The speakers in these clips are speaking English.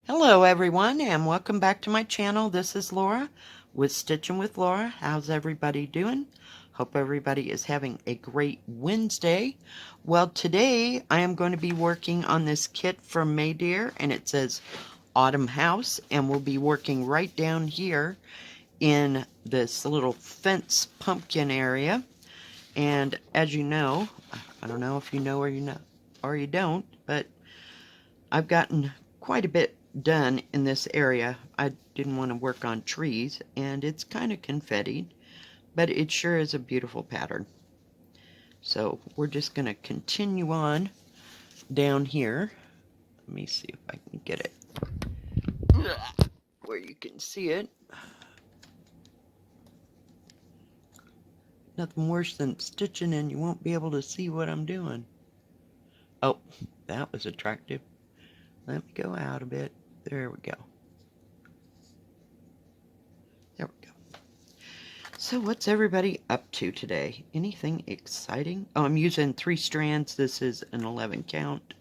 Hello everyone and welcome back to my channel. This is Laura with Stitchin with Laura. How's everybody doing? Hope everybody is having a great Wednesday. Well, today I am going to be working on this kit from MayDear, and it says Autumn House, and we'll be working right down here in this little fence pumpkin area. And as you know, I don't know if you know or you don't, but I've gotten quite a bit done in this area. I didn't want to work on trees, and it's kind of confettied, but it sure is a beautiful pattern. So we're just going to continue on down here. Let me see if I can get it where you can see it. Nothing worse than stitching and you won't be able to see what I'm doing. Oh, that was attractive. Let me go out a bit. There we go. There we go. So what's everybody up to today? Anything exciting? Oh, I'm using 3 strands. This is an 11 count.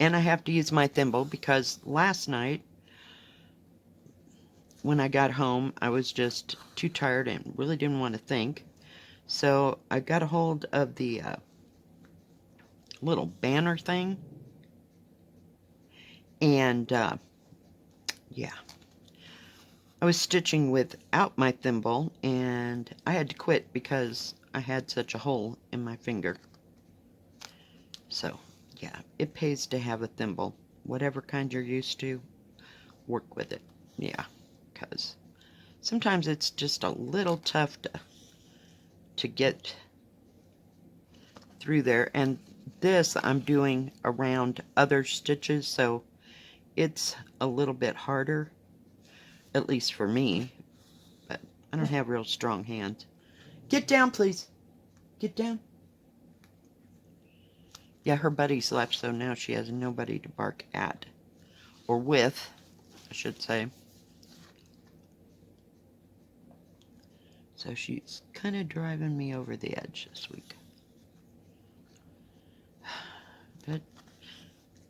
And I have to use my thimble because last night when I got home, I was just too tired and really didn't want to think. So I got a hold of the little banner thing. And yeah. I was stitching without my thimble, and I had to quit because I had such a hole in my finger. So, yeah, it pays to have a thimble. Whatever kind you're used to, work with it. Yeah, because sometimes it's just a little tough to get through there. And this I'm doing around other stitches, so it's a little bit harder, at least for me. But I don't have real strong hands. Get down, please. Get down. Yeah, her buddies left, so now she has nobody to bark at. Or with, I should say. So she's kind of driving me over the edge this week. But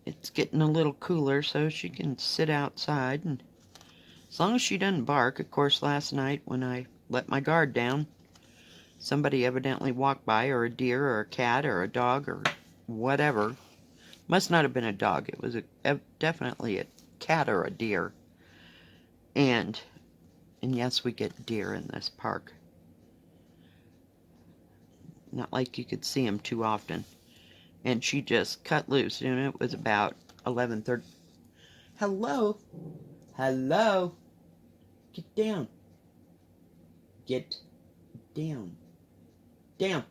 it's getting a little cooler, so she can sit outside. And as long as she doesn't bark. Of course, last night when I let my guard down, somebody evidently walked by, or a deer, or a cat, or a dog, or whatever. Must not have been a dog. It was definitely a cat or a deer. And yes, we get deer in this park. Not like you could see them too often. And she just cut loose, and it was about 11:30. Hello? Hello? Get down. Get down. Down.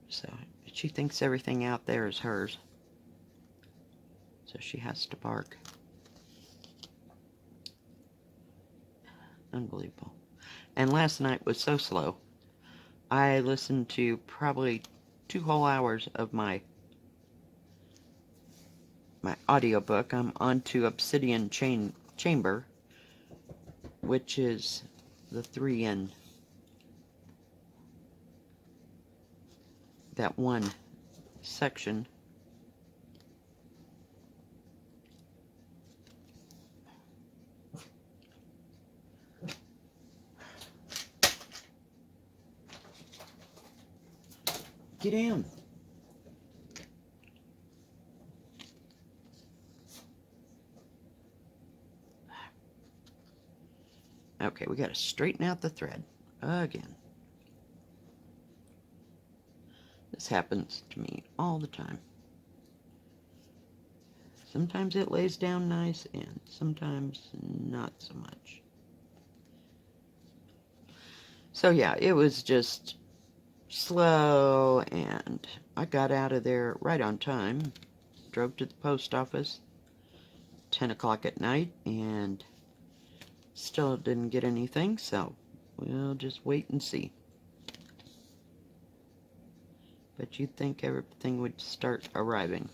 So she thinks everything out there is hers. So she has to bark. Unbelievable. And last night was so slow. I listened to probably 2 whole hours of my audiobook. I'm on to Obsidian Chamber, which is the 3 in that one section. Get in. Okay, we got to straighten out the thread again. This happens to me all the time. Sometimes it lays down nice, and sometimes not so much. So yeah, it was just slow, and I got out of there right on time. Drove to the post office 10 o'clock at night, and still didn't get anything, so we'll just wait and see. But you'd think everything would start arriving.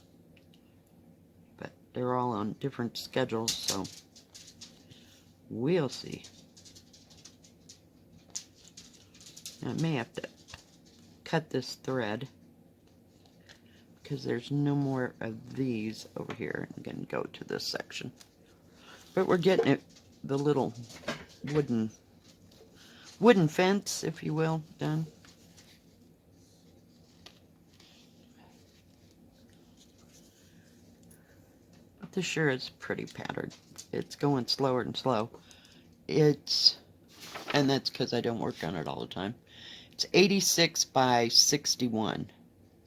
But they're all on different schedules, so we'll see. I may have to cut this thread because there's no more of these over here. I'm going to go to this section. But we're getting it, the little wooden fence, if you will, done. But this sure is pretty patterned. It's going slower and slow. And that's because I don't work on it all the time. It's 86 by 61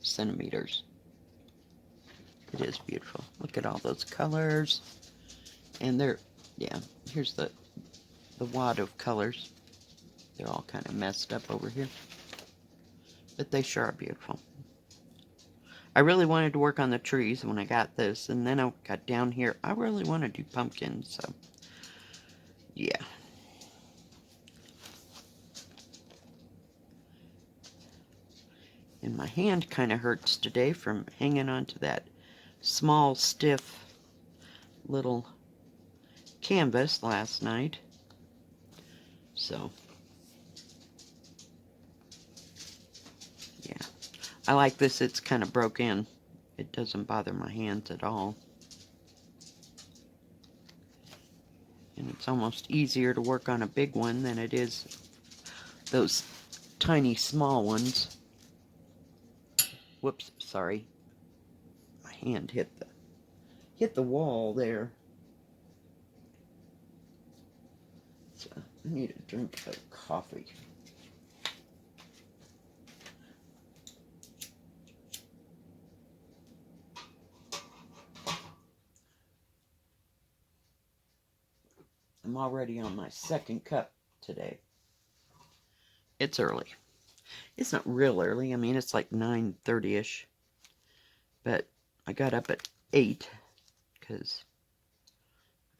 centimeters. It is beautiful. Look at all those colors. And they're, yeah, here's the wad of colors. They're all kind of messed up over here. But they sure are beautiful. I really wanted to work on the trees when I got this. And then I got down here. I really want to do pumpkins. So, yeah. And my hand kind of hurts today from hanging onto that small, stiff little canvas last night. So, yeah. I like this. It's kind of broke in. It doesn't bother my hands at all. And it's almost easier to work on a big one than it is those tiny small ones. Whoops, sorry. My hand hit the wall there. So I need a drink of coffee. I'm already on my second cup today. It's early. It's not real early. I mean, it's like 9:30ish. But I got up at 8 because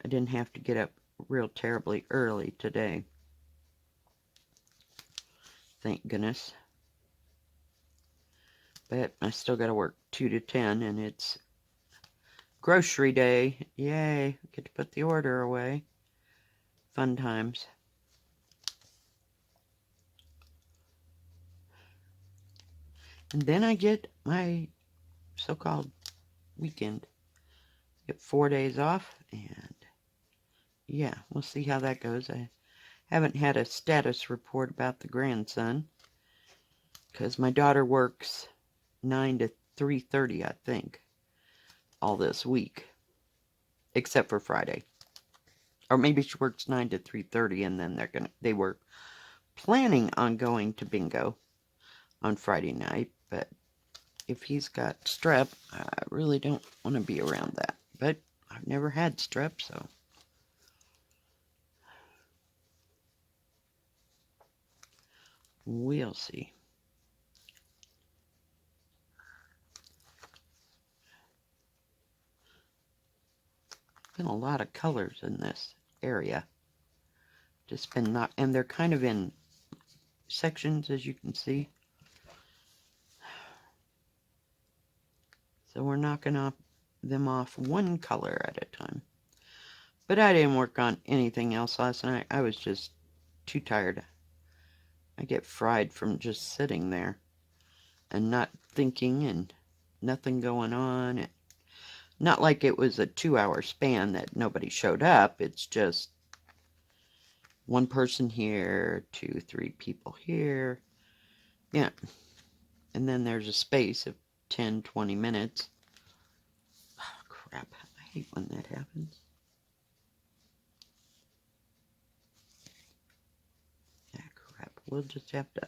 I didn't have to get up real terribly early today. Thank goodness. But I still got to work 2 to 10, and it's grocery day. Yay, get to put the order away. Fun times. And then I get my so-called weekend. Get 4 days off, and yeah, we'll see how that goes. I haven't had a status report about the grandson because my daughter works 9 to 3:30, I think, all this week, except for Friday. Or maybe she works 9 to 3:30, and then they were planning on going to bingo on Friday night, but if he's got strep, I really don't want to be around that. But I've never had strep, so we'll see. Been a lot of colors in this area. Just been not, and they're kind of in sections, as you can see. So we're knocking them off one color at a time. But I didn't work on anything else last night. I was just too tired. I get fried from just sitting there and not thinking and nothing going on. Not like it was a 2-hour span that nobody showed up. It's just one person here, 2, 3 people here. Yeah. And then there's a space of 10, 20 minutes. Oh, crap. I hate when that happens. Yeah, crap. We'll just have to...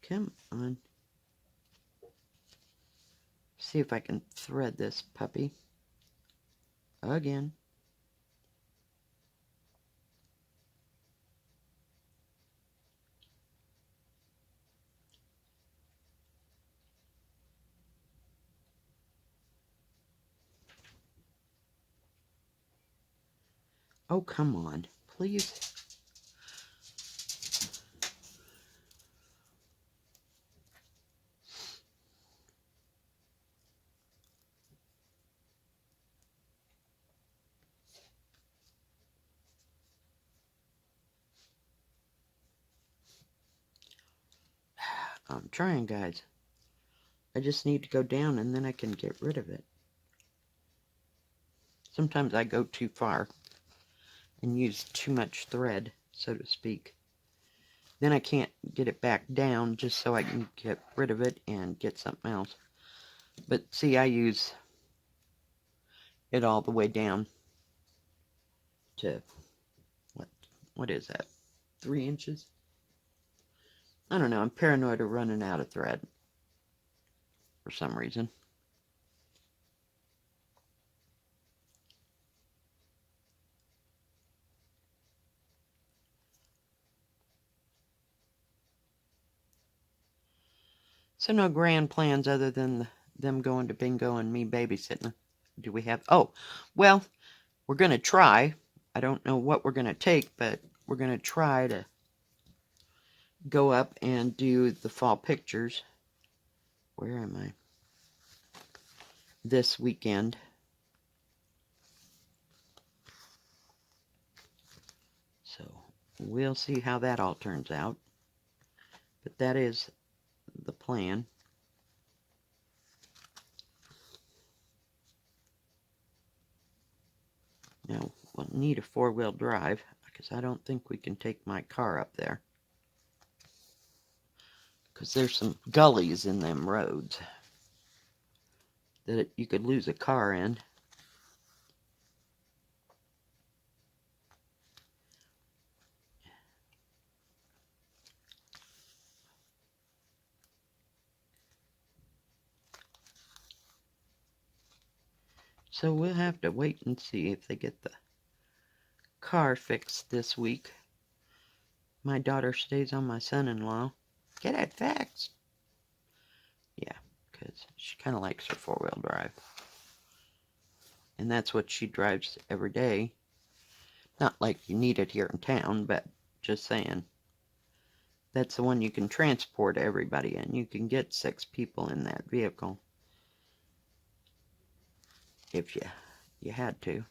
Come on. See if I can thread this puppy again. Oh, come on, please. I'm trying, guys. I just need to go down and then I can get rid of it. Sometimes I go too far and use too much thread, so to speak. Then I can't get it back down just so I can get rid of it and get something else. But see, I use it all the way down to, what is that, 3 inches? I don't know, I'm paranoid of running out of thread for some reason. So no grand plans other than them going to bingo and me babysitting. Do we have? Oh, well, we're going to try. I don't know what we're going to take, but we're going to try to go up and do the fall pictures. Where am I? This weekend. So we'll see how that all turns out. But that is the plan. Now, we'll need a 4-wheel drive because I don't think we can take my car up there. Because there's some gullies in them roads that you could lose a car in. So we'll have to wait and see if they get the car fixed this week. My daughter stays on my son-in-law. Get it fixed. Yeah, because she kind of likes her 4-wheel drive. And that's what she drives every day. Not like you need it here in town, but just saying. That's the one you can transport everybody in. You can get 6 people in that vehicle. If you had to.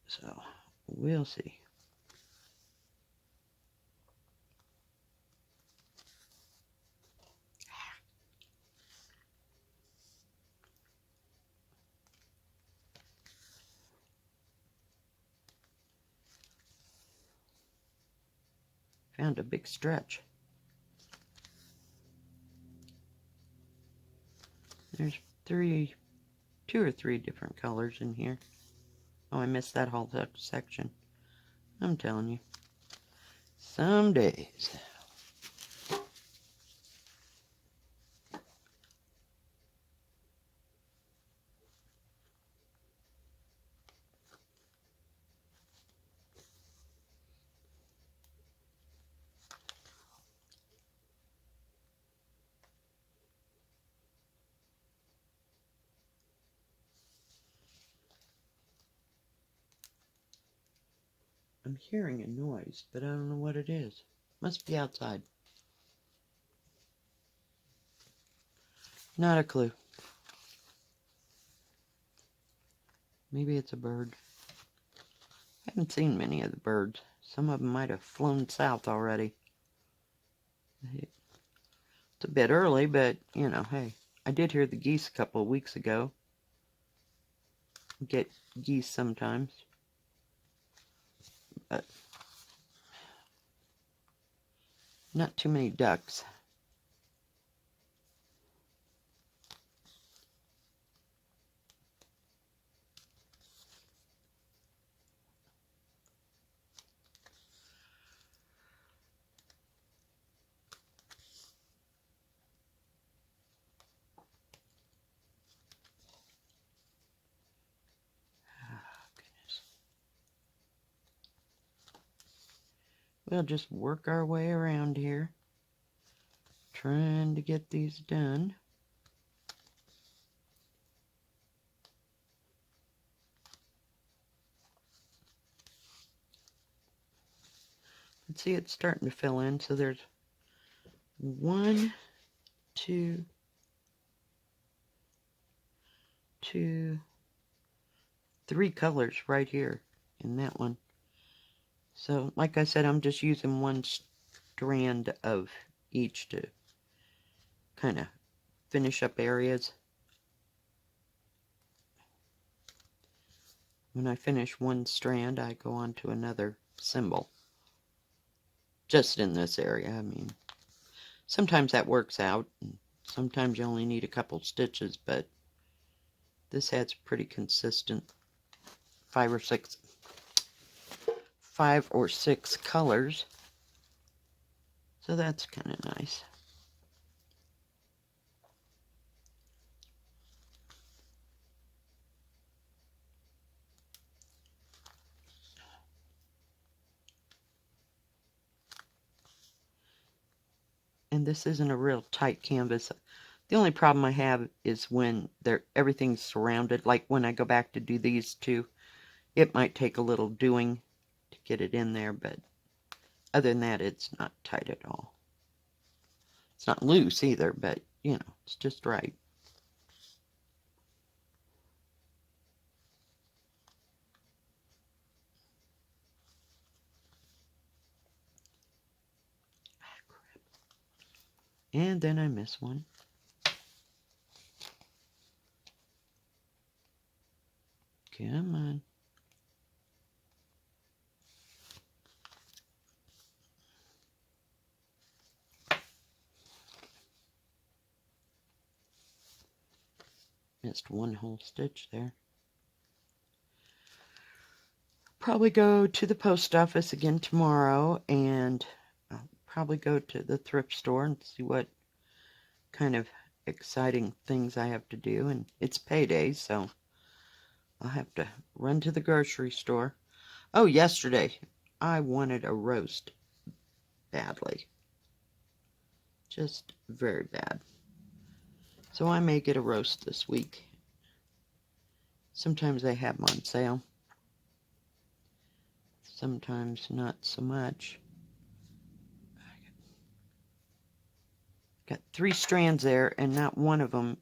So, we'll see. Found a big stretch. There's 2 or 3 different colors in here. Oh, I missed that whole section. I'm telling you. Some days. I'm hearing a noise, but I don't know what it is. Must be outside. Not a clue. Maybe it's a bird. I haven't seen many of the birds. Some of them might have flown south already. It's a bit early, but, you know, hey. I did hear the geese a couple of weeks ago. Get geese sometimes. But not too many ducks. We'll just work our way around here, trying to get these done. Let's see, it's starting to fill in. So there's 1, 2, 3 colors right here in that one. So, like I said, I'm just using 1 strand of each to kind of finish up areas. When I finish one strand, I go on to another symbol. Just in this area, I mean. Sometimes that works out. Sometimes you only need a couple stitches, but this has pretty consistent 5 or 6 colors. So that's kind of nice. And this isn't a real tight canvas. The only problem I have is when everything's surrounded. Like when I go back to do these two, it might take a little doing to get it in there, but other than that, it's not tight at all. It's not loose either, but, you know, it's just right. And then I miss one. Come on. Missed one whole stitch there. Probably go to the post office again tomorrow, and I'll probably go to the thrift store and see what kind of exciting things I have to do. And it's payday, so I'll have to run to the grocery store. Oh, yesterday I wanted a roast badly. Just very bad. So I may get a roast this week. Sometimes they have them on sale. Sometimes not so much. Got 3 strands there, and not one of them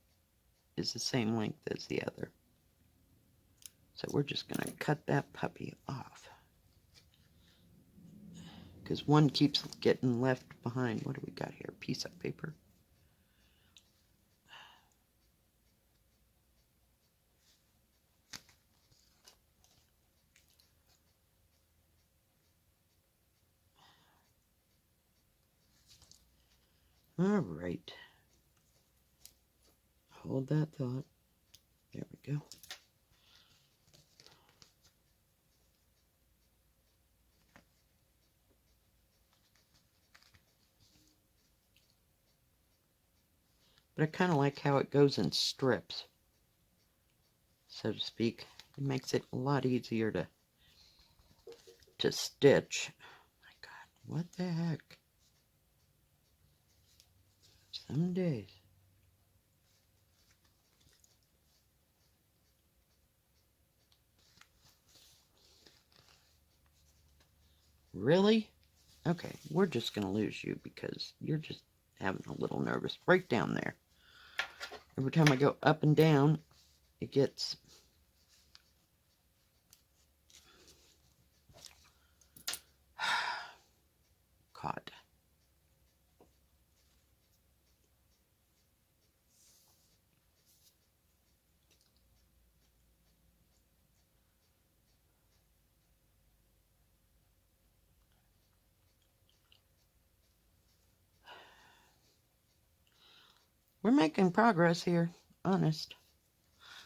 is the same length as the other. So we're just going to cut that puppy off. Because one keeps getting left behind. What do we got here? Piece of paper. All right. Hold that thought. There we go. But I kind of like how it goes in strips, so to speak. It makes it a lot easier to stitch. Oh my God, what the heck? Some days. Really? Okay, we're just going to lose you because you're just having a little nervous breakdown there. Every time I go up and down, it gets caught. We're making progress here, honest.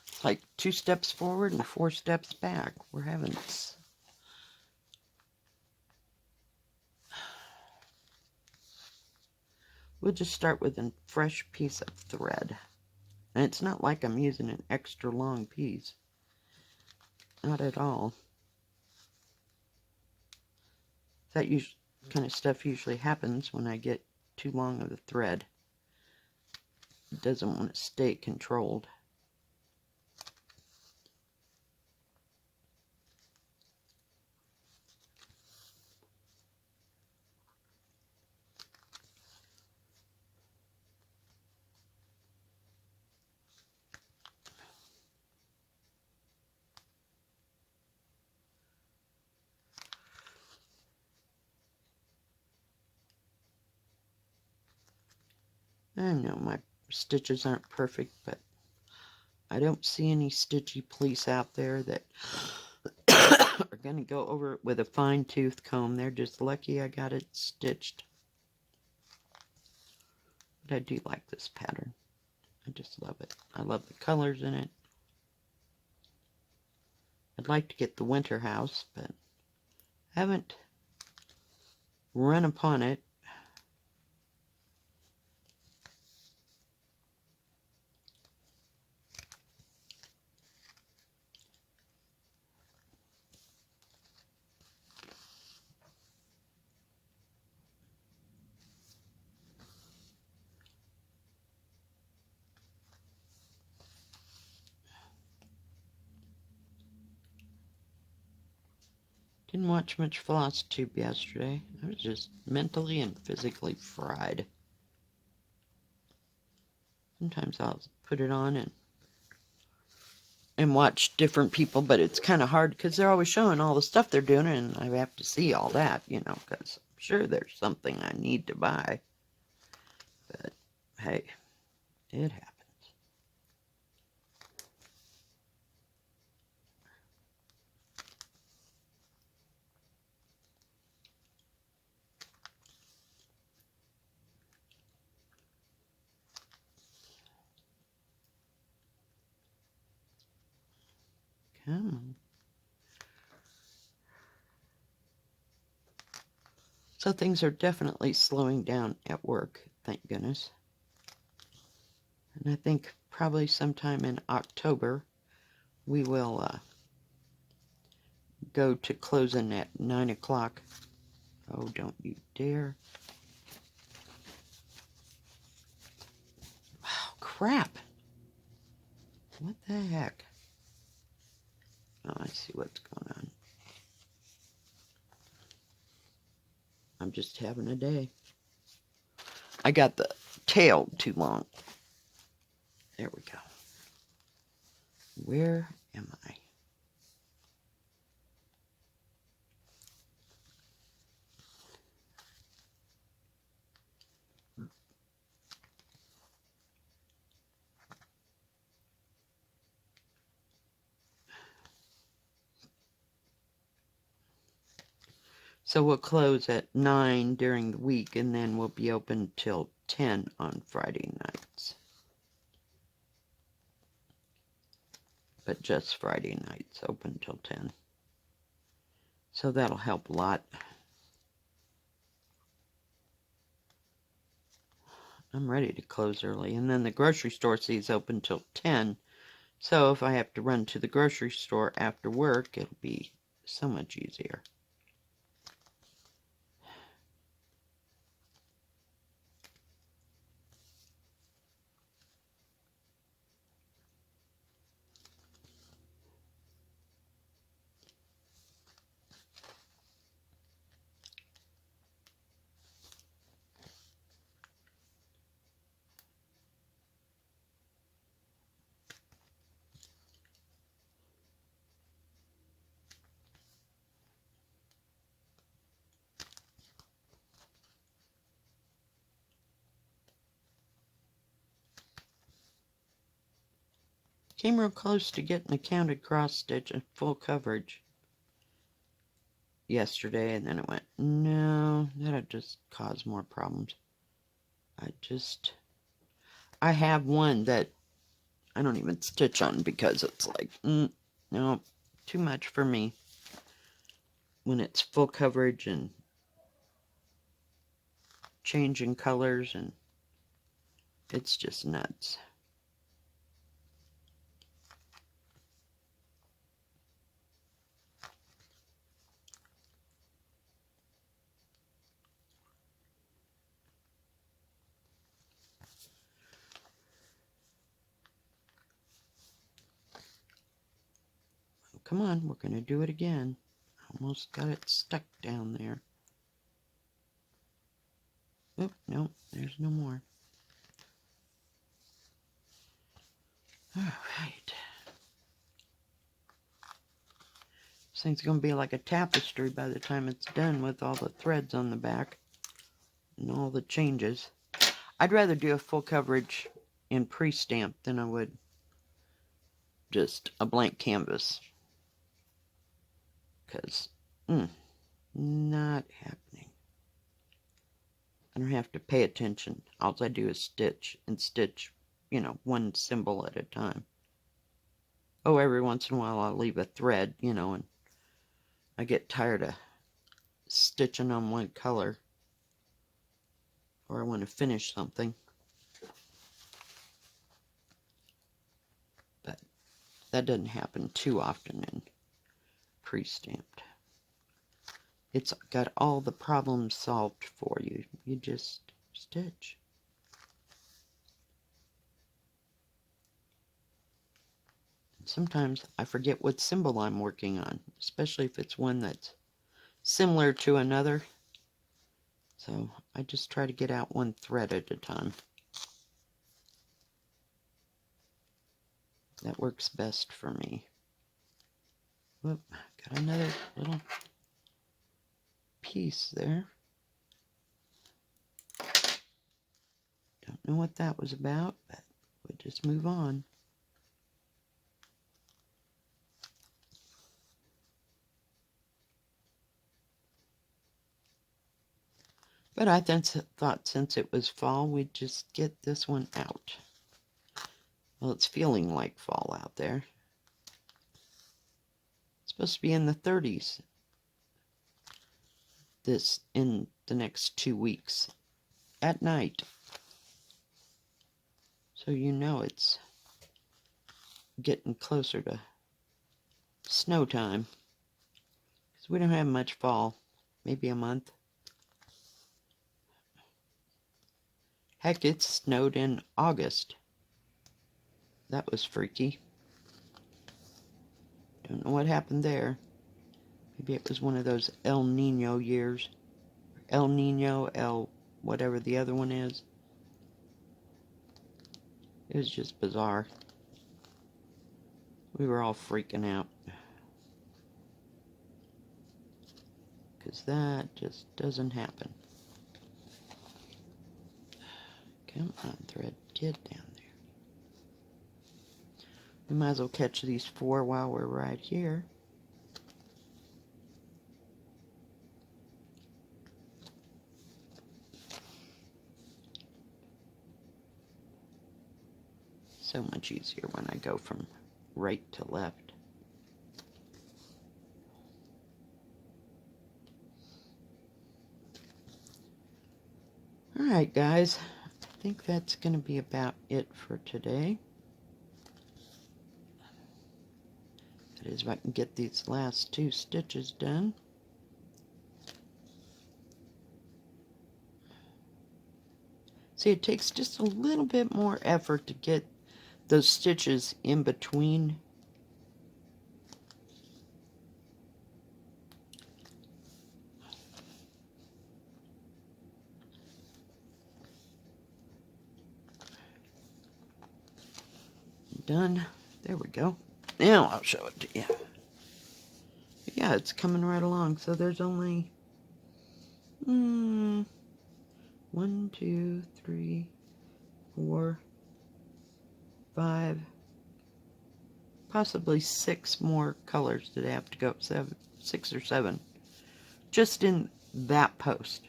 It's like 2 steps forward and 4 steps back. We're having this. We'll just start with a fresh piece of thread. And it's not like I'm using an extra long piece. Not at all. That kind of stuff usually happens when I get too long of a thread. It doesn't want to stay controlled. I know my stitches aren't perfect, but I don't see any stitchy police out there that are going to go over it with a fine-tooth comb. They're just lucky I got it stitched. But I do like this pattern. I just love it. I love the colors in it. I'd like to get the winter house, but haven't run upon it. Didn't watch much Floss Tube yesterday. I was just mentally and physically fried. Sometimes I'll put it on and watch different people, but it's kind of hard because they're always showing all the stuff they're doing, and I have to see all that, you know, because I'm sure there's something I need to buy. But hey, it happens. Come on. So things are definitely slowing down at work, thank goodness. And I think probably sometime in October we will go to closing at 9 o'clock. Oh, don't you dare. Oh, crap. What the heck? Oh, I see what's going on. I'm just having a day. I got the tail too long. There we go. Where am I? So we'll close at 9 during the week, and then we'll be open till 10 on Friday nights. But just Friday nights, open till 10. So that'll help a lot. I'm ready to close early. And then the grocery store stays open till 10. So if I have to run to the grocery store after work, it'll be so much easier. Came real close to getting a counted cross stitch and full coverage yesterday, and then it went, no, that'll just cause more problems. I have one that I don't even stitch on because it's like, no, too much for me when it's full coverage and changing colors, and it's just nuts. Come on, we're going to do it again. Almost got it stuck down there. Oop, no, there's no more. All right. This thing's going to be like a tapestry by the time it's done with all the threads on the back and all the changes. I'd rather do a full coverage in pre-stamp than I would just a blank canvas. Because, not happening. I don't have to pay attention. All I do is stitch and stitch, you know, one symbol at a time. Oh, every once in a while I'll leave a thread, you know, and I get tired of stitching on one color, or I want to finish something. But that doesn't happen too often in pre-stamped. It's got all the problems solved for you. You just stitch. Sometimes I forget what symbol I'm working on, especially if it's one that's similar to another. So I just try to get out one thread at a time. That works best for me. Whoop, got another little piece there. Don't know what that was about, but we'll just move on. But I thought since it was fall, we'd just get this one out. Well, it's feeling like fall out there. It's supposed to be in the 30s in the next 2 weeks at night. So you know it's getting closer to snow time. Because we don't have much fall. Maybe a month. Heck, it snowed in August. That was freaky. Don't know what happened there. Maybe it was one of those El Nino years. El Nino, whatever the other one is. It was just bizarre. We were all freaking out. Because that just doesn't happen. Come on, thread. Get down there. We might as well catch these 4 while we're right here. So much easier when I go from right to left. Alright guys, I think that's going to be about it for today. That is, if I can get these last 2 stitches done. See, it takes just a little bit more effort to get those stitches in between. Done. There we go. Now I'll show it to you. Yeah, it's coming right along. So there's only 1, 2, 3, 4, 5, possibly 6 more colors that have to go. 6 or 7, just in that post.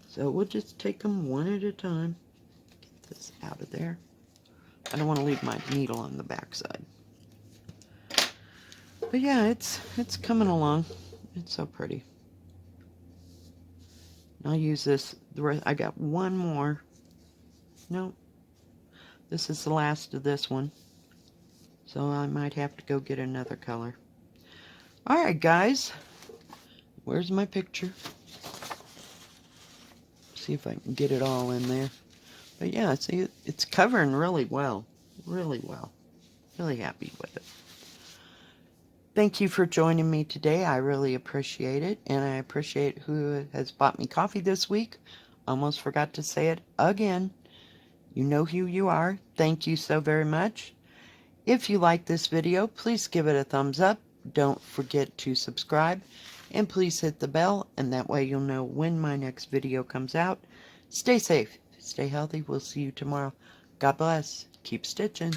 So we'll just take them one at a time. Get this out of there. I don't want to leave my needle on the back side. But yeah, it's coming along. It's so pretty. I'll use this. I got one more. Nope. This is the last of this one. So I might have to go get another color. Alright guys. Where's my picture? See if I can get it all in there. But yeah, see, it's covering really well. Really well. Really happy with it. Thank you for joining me today. I really appreciate it. And I appreciate who has bought me coffee this week. Almost forgot to say it again. You know who you are. Thank you so very much. If you like this video, please give it a thumbs up. Don't forget to subscribe. And please hit the bell, and that way you'll know when my next video comes out. Stay safe. Stay healthy. We'll see you tomorrow. God bless. Keep stitching.